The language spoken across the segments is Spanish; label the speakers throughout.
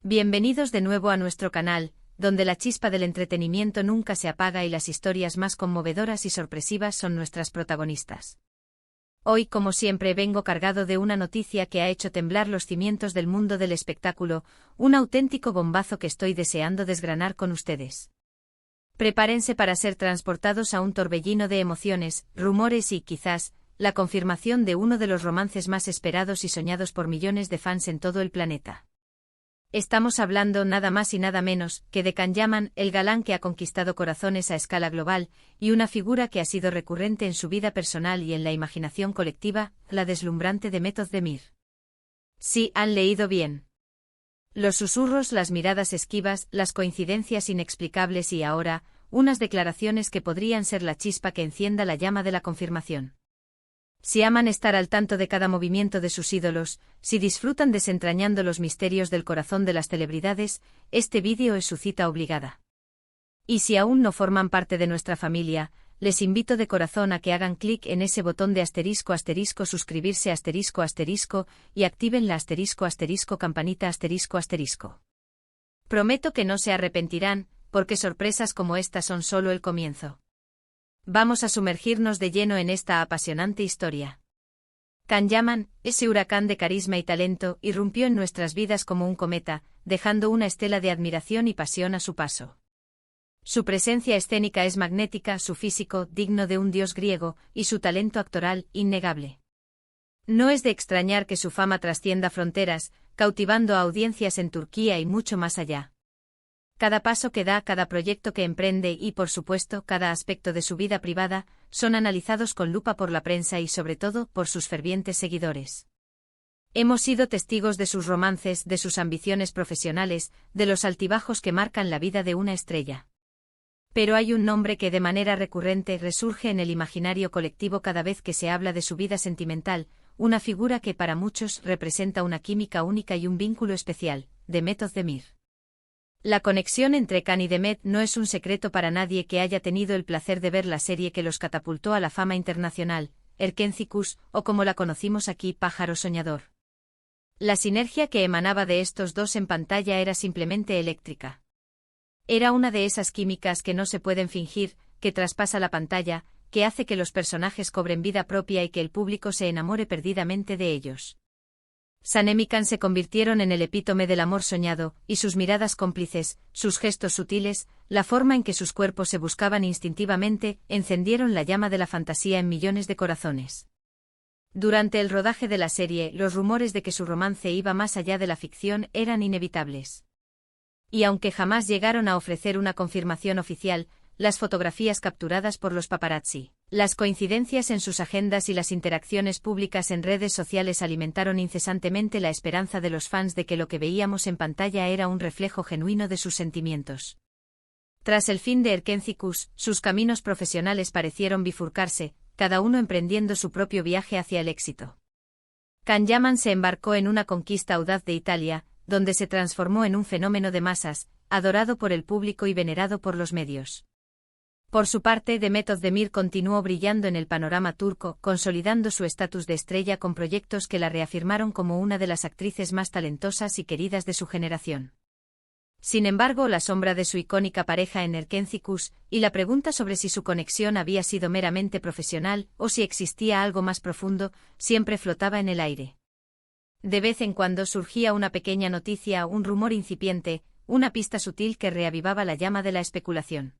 Speaker 1: Bienvenidos de nuevo a nuestro canal, donde la chispa del entretenimiento nunca se apaga y las historias más conmovedoras y sorpresivas son nuestras protagonistas. Hoy, como siempre, vengo cargado de una noticia que ha hecho temblar los cimientos del mundo del espectáculo, un auténtico bombazo que estoy deseando desgranar con ustedes. Prepárense para ser transportados a un torbellino de emociones, rumores y, quizás, la confirmación de uno de los romances más esperados y soñados por millones de fans en todo el planeta. Estamos hablando nada más y nada menos que de Can Yaman, el galán que ha conquistado corazones a escala global, y una figura que ha sido recurrente en su vida personal y en la imaginación colectiva, la deslumbrante Demet Özdemir. Sí, han leído bien. Los susurros, las miradas esquivas, las coincidencias inexplicables y ahora, unas declaraciones que podrían ser la chispa que encienda la llama de la confirmación. Si aman estar al tanto de cada movimiento de sus ídolos, si disfrutan desentrañando los misterios del corazón de las celebridades, este vídeo es su cita obligada. Y si aún no forman parte de nuestra familia, les invito de corazón a que hagan clic en ese botón de *** suscribirse *** y activen la *** campanita ***. Prometo que no se arrepentirán, porque sorpresas como esta son solo el comienzo. Vamos a sumergirnos de lleno en esta apasionante historia. Can Yaman, ese huracán de carisma y talento, irrumpió en nuestras vidas como un cometa, dejando una estela de admiración y pasión a su paso. Su presencia escénica es magnética, su físico, digno de un dios griego, y su talento actoral, innegable. No es de extrañar que su fama trascienda fronteras, cautivando a audiencias en Turquía y mucho más allá. Cada paso que da, cada proyecto que emprende y, por supuesto, cada aspecto de su vida privada, son analizados con lupa por la prensa y, sobre todo, por sus fervientes seguidores. Hemos sido testigos de sus romances, de sus ambiciones profesionales, de los altibajos que marcan la vida de una estrella. Pero hay un nombre que de manera recurrente resurge en el imaginario colectivo cada vez que se habla de su vida sentimental, una figura que para muchos representa una química única y un vínculo especial, Demet Özdemir. La conexión entre Can y Demet no es un secreto para nadie que haya tenido el placer de ver la serie que los catapultó a la fama internacional, Erkenci Kuş, o como la conocimos aquí, Pájaro Soñador. La sinergia que emanaba de estos dos en pantalla era simplemente eléctrica. Era una de esas químicas que no se pueden fingir, que traspasa la pantalla, que hace que los personajes cobren vida propia y que el público se enamore perdidamente de ellos. Can y Can se convirtieron en el epítome del amor soñado, y sus miradas cómplices, sus gestos sutiles, la forma en que sus cuerpos se buscaban instintivamente, encendieron la llama de la fantasía en millones de corazones. Durante el rodaje de la serie, los rumores de que su romance iba más allá de la ficción eran inevitables. Y aunque jamás llegaron a ofrecer una confirmación oficial, las fotografías capturadas por los paparazzi, las coincidencias en sus agendas y las interacciones públicas en redes sociales alimentaron incesantemente la esperanza de los fans de que lo que veíamos en pantalla era un reflejo genuino de sus sentimientos. Tras el fin de Erkenci Kuş, sus caminos profesionales parecieron bifurcarse, cada uno emprendiendo su propio viaje hacia el éxito. Can Yaman se embarcó en una conquista audaz de Italia, donde se transformó en un fenómeno de masas, adorado por el público y venerado por los medios. Por su parte, Demet Özdemir continuó brillando en el panorama turco, consolidando su estatus de estrella con proyectos que la reafirmaron como una de las actrices más talentosas y queridas de su generación. Sin embargo, la sombra de su icónica pareja en Erkenci Kuş, y la pregunta sobre si su conexión había sido meramente profesional o si existía algo más profundo, siempre flotaba en el aire. De vez en cuando surgía una pequeña noticia, un rumor incipiente, una pista sutil que reavivaba la llama de la especulación.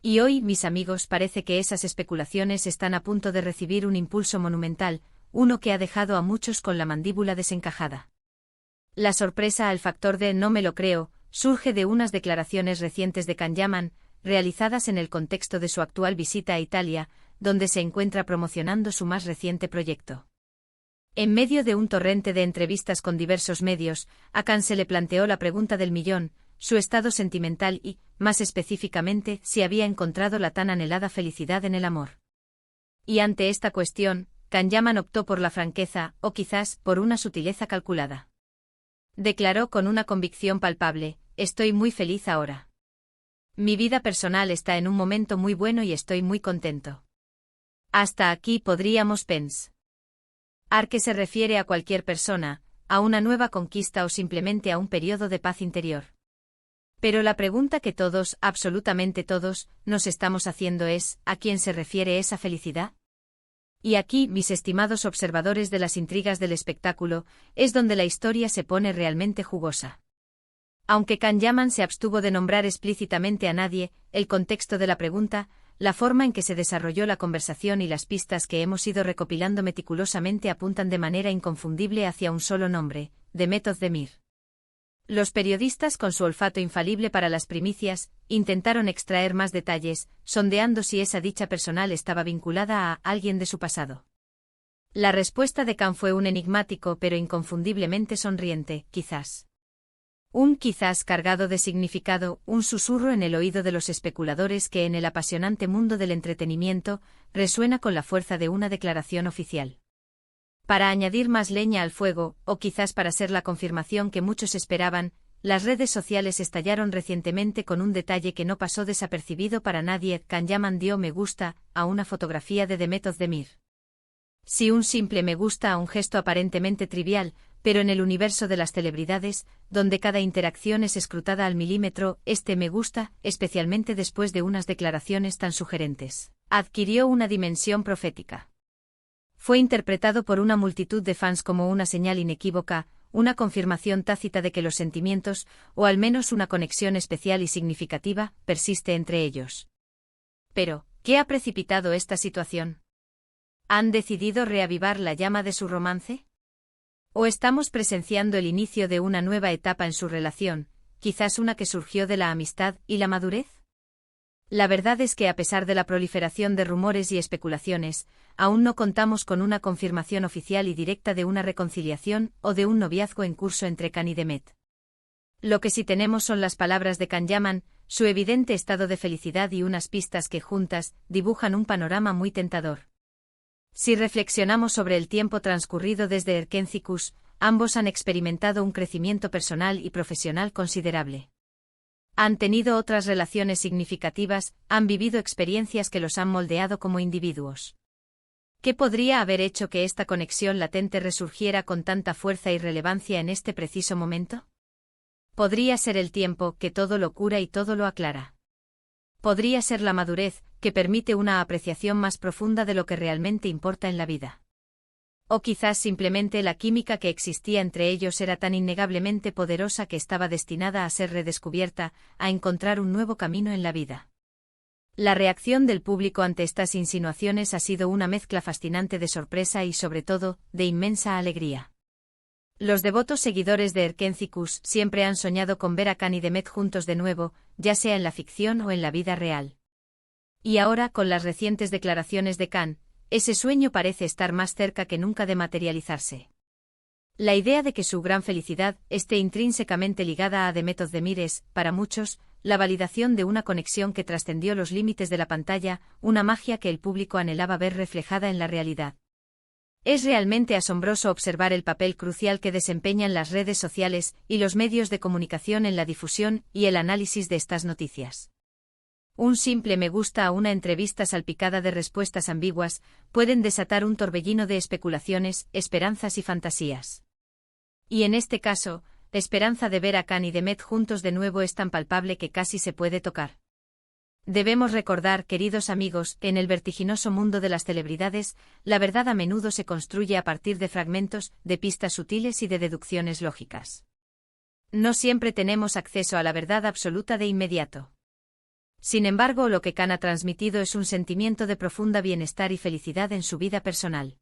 Speaker 1: Y hoy, mis amigos, parece que esas especulaciones están a punto de recibir un impulso monumental, uno que ha dejado a muchos con la mandíbula desencajada. La sorpresa al factor de "no me lo creo" surge de unas declaraciones recientes de Can Yaman, realizadas en el contexto de su actual visita a Italia, donde se encuentra promocionando su más reciente proyecto. En medio de un torrente de entrevistas con diversos medios, a Can se le planteó la pregunta del millón, su estado sentimental y, más específicamente, si había encontrado la tan anhelada felicidad en el amor. Y ante esta cuestión, Can Yaman optó por la franqueza, o quizás por una sutileza calculada. Declaró con una convicción palpable: "Estoy muy feliz ahora. Mi vida personal está en un momento muy bueno y estoy muy contento. Hasta aquí podríamos pensar que se refiere a cualquier persona, a una nueva conquista o simplemente a un periodo de paz interior. Pero la pregunta que todos, absolutamente todos, nos estamos haciendo es, ¿a quién se refiere esa felicidad? Y aquí, mis estimados observadores de las intrigas del espectáculo, es donde la historia se pone realmente jugosa. Aunque Can Yaman se abstuvo de nombrar explícitamente a nadie, el contexto de la pregunta, la forma en que se desarrolló la conversación y las pistas que hemos ido recopilando meticulosamente apuntan de manera inconfundible hacia un solo nombre, Demet Özdemir. Los periodistas, con su olfato infalible para las primicias, intentaron extraer más detalles, sondeando si esa dicha personal estaba vinculada a alguien de su pasado. La respuesta de Can fue un enigmático pero inconfundiblemente sonriente, quizás. Un quizás cargado de significado, un susurro en el oído de los especuladores que en el apasionante mundo del entretenimiento resuena con la fuerza de una declaración oficial. Para añadir más leña al fuego, o quizás para ser la confirmación que muchos esperaban, las redes sociales estallaron recientemente con un detalle que no pasó desapercibido para nadie. Can Yaman dio me gusta a una fotografía de Demet Özdemir. Sí, un simple me gusta a un gesto aparentemente trivial, pero en el universo de las celebridades, donde cada interacción es escrutada al milímetro, este me gusta, especialmente después de unas declaraciones tan sugerentes, adquirió una dimensión profética. Fue interpretado por una multitud de fans como una señal inequívoca, una confirmación tácita de que los sentimientos, o al menos una conexión especial y significativa, persiste entre ellos. Pero, ¿qué ha precipitado esta situación? ¿Han decidido reavivar la llama de su romance? ¿O estamos presenciando el inicio de una nueva etapa en su relación, quizás una que surgió de la amistad y la madurez? La verdad es que a pesar de la proliferación de rumores y especulaciones, aún no contamos con una confirmación oficial y directa de una reconciliación o de un noviazgo en curso entre Can y Demet. Lo que sí tenemos son las palabras de Can Yaman, su evidente estado de felicidad y unas pistas que juntas dibujan un panorama muy tentador. Si reflexionamos sobre el tiempo transcurrido desde Erkencikus, ambos han experimentado un crecimiento personal y profesional considerable. Han tenido otras relaciones significativas, han vivido experiencias que los han moldeado como individuos. ¿Qué podría haber hecho que esta conexión latente resurgiera con tanta fuerza y relevancia en este preciso momento? Podría ser el tiempo, que todo lo cura y todo lo aclara. Podría ser la madurez, que permite una apreciación más profunda de lo que realmente importa en la vida. O quizás simplemente la química que existía entre ellos era tan innegablemente poderosa que estaba destinada a ser redescubierta, a encontrar un nuevo camino en la vida. La reacción del público ante estas insinuaciones ha sido una mezcla fascinante de sorpresa y, sobre todo, de inmensa alegría. Los devotos seguidores de Erkencikus siempre han soñado con ver a Can y Demet juntos de nuevo, ya sea en la ficción o en la vida real. Y ahora, con las recientes declaraciones de Can, ese sueño parece estar más cerca que nunca de materializarse. La idea de que su gran felicidad esté intrínsecamente ligada a Demet Özdemir es, para muchos, la validación de una conexión que trascendió los límites de la pantalla, una magia que el público anhelaba ver reflejada en la realidad. Es realmente asombroso observar el papel crucial que desempeñan las redes sociales y los medios de comunicación en la difusión y el análisis de estas noticias. Un simple me gusta a una entrevista salpicada de respuestas ambiguas pueden desatar un torbellino de especulaciones, esperanzas y fantasías. Y en este caso, la esperanza de ver a Can y Demet juntos de nuevo es tan palpable que casi se puede tocar. Debemos recordar, queridos amigos, que en el vertiginoso mundo de las celebridades, la verdad a menudo se construye a partir de fragmentos, de pistas sutiles y de deducciones lógicas. No siempre tenemos acceso a la verdad absoluta de inmediato. Sin embargo, lo que Can ha transmitido es un sentimiento de profunda bienestar y felicidad en su vida personal.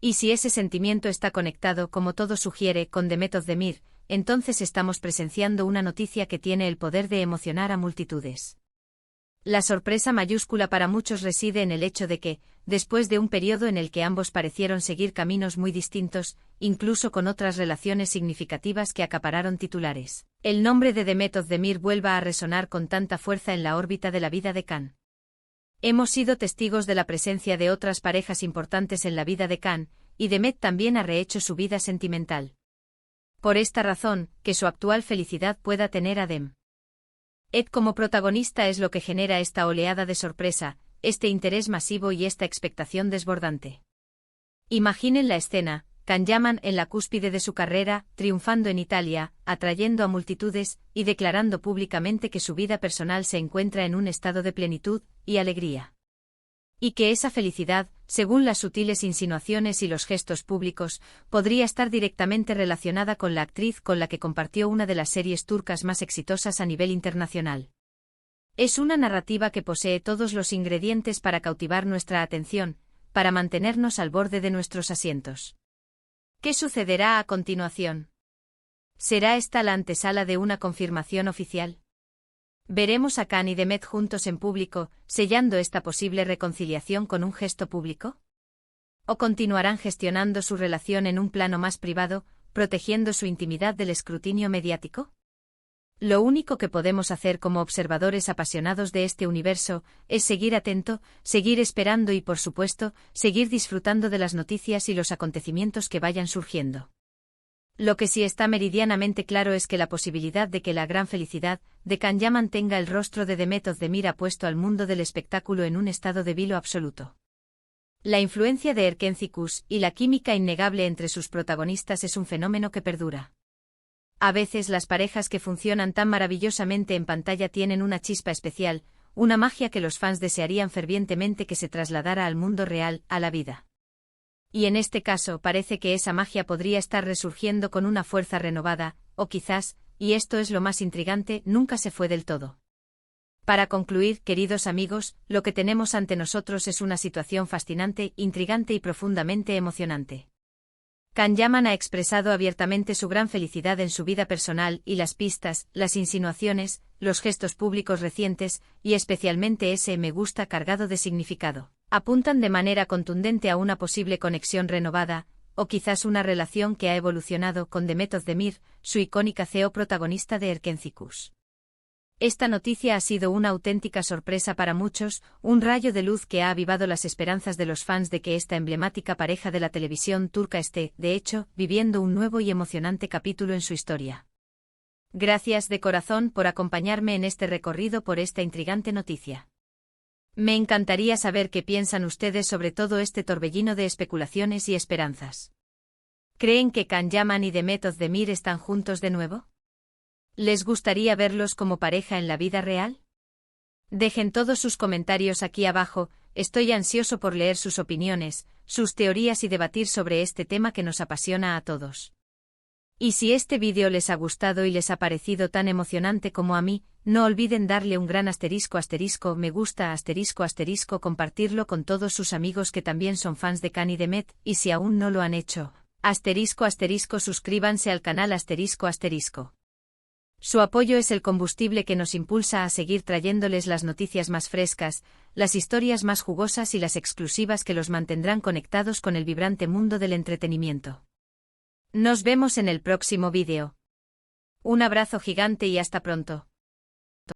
Speaker 1: Y si ese sentimiento está conectado, como todo sugiere, con Demet Özdemir, entonces estamos presenciando una noticia que tiene el poder de emocionar a multitudes. La sorpresa mayúscula para muchos reside en el hecho de que, después de un periodo en el que ambos parecieron seguir caminos muy distintos, incluso con otras relaciones significativas que acapararon titulares, el nombre de Demet Özdemir vuelva a resonar con tanta fuerza en la órbita de la vida de Can. Hemos sido testigos de la presencia de otras parejas importantes en la vida de Can, y Demet también ha rehecho su vida sentimental. Por esta razón, que su actual felicidad pueda tener a Demet como protagonista es lo que genera esta oleada de sorpresa, este interés masivo y esta expectación desbordante. Imaginen la escena: Can Yaman en la cúspide de su carrera, triunfando en Italia, atrayendo a multitudes, y declarando públicamente que su vida personal se encuentra en un estado de plenitud y alegría. Y que esa felicidad, según las sutiles insinuaciones y los gestos públicos, podría estar directamente relacionada con la actriz con la que compartió una de las series turcas más exitosas a nivel internacional. Es una narrativa que posee todos los ingredientes para cautivar nuestra atención, para mantenernos al borde de nuestros asientos. ¿Qué sucederá a continuación? ¿Será esta la antesala de una confirmación oficial? ¿Veremos a Can y Demet juntos en público, sellando esta posible reconciliación con un gesto público? ¿O continuarán gestionando su relación en un plano más privado, protegiendo su intimidad del escrutinio mediático? Lo único que podemos hacer como observadores apasionados de este universo es seguir atento, seguir esperando y, por supuesto, seguir disfrutando de las noticias y los acontecimientos que vayan surgiendo. Lo que sí está meridianamente claro es que la posibilidad de que la gran felicidad de Can Yaman tenga el rostro de Demet Özdemir ha puesto al mundo del espectáculo en un estado de vilo absoluto. La influencia de Erkenci y la química innegable entre sus protagonistas es un fenómeno que perdura. A veces las parejas que funcionan tan maravillosamente en pantalla tienen una chispa especial, una magia que los fans desearían fervientemente que se trasladara al mundo real, a la vida. Y en este caso parece que esa magia podría estar resurgiendo con una fuerza renovada, o quizás, y esto es lo más intrigante, nunca se fue del todo. Para concluir, queridos amigos, lo que tenemos ante nosotros es una situación fascinante, intrigante y profundamente emocionante. Can Yaman ha expresado abiertamente su gran felicidad en su vida personal y las pistas, las insinuaciones, los gestos públicos recientes, y especialmente ese me gusta cargado de significado, apuntan de manera contundente a una posible conexión renovada, o quizás una relación que ha evolucionado con Demet Özdemir, su icónica CEO protagonista de Erkenci. Esta noticia ha sido una auténtica sorpresa para muchos, un rayo de luz que ha avivado las esperanzas de los fans de que esta emblemática pareja de la televisión turca esté, de hecho, viviendo un nuevo y emocionante capítulo en su historia. Gracias de corazón por acompañarme en este recorrido por esta intrigante noticia. Me encantaría saber qué piensan ustedes sobre todo este torbellino de especulaciones y esperanzas. ¿Creen que Can Yaman y Demet Özdemir están juntos de nuevo? ¿Les gustaría verlos como pareja en la vida real? Dejen todos sus comentarios aquí abajo, estoy ansioso por leer sus opiniones, sus teorías y debatir sobre este tema que nos apasiona a todos. Y si este vídeo les ha gustado y les ha parecido tan emocionante como a mí, no olviden darle un gran asterisco me gusta compartirlo con todos sus amigos que también son fans de Can y Demet, y si aún no lo han hecho, suscríbanse al canal *. Su apoyo es el combustible que nos impulsa a seguir trayéndoles las noticias más frescas, las historias más jugosas y las exclusivas que los mantendrán conectados con el vibrante mundo del entretenimiento. Nos vemos en el próximo vídeo. Un abrazo gigante y hasta pronto.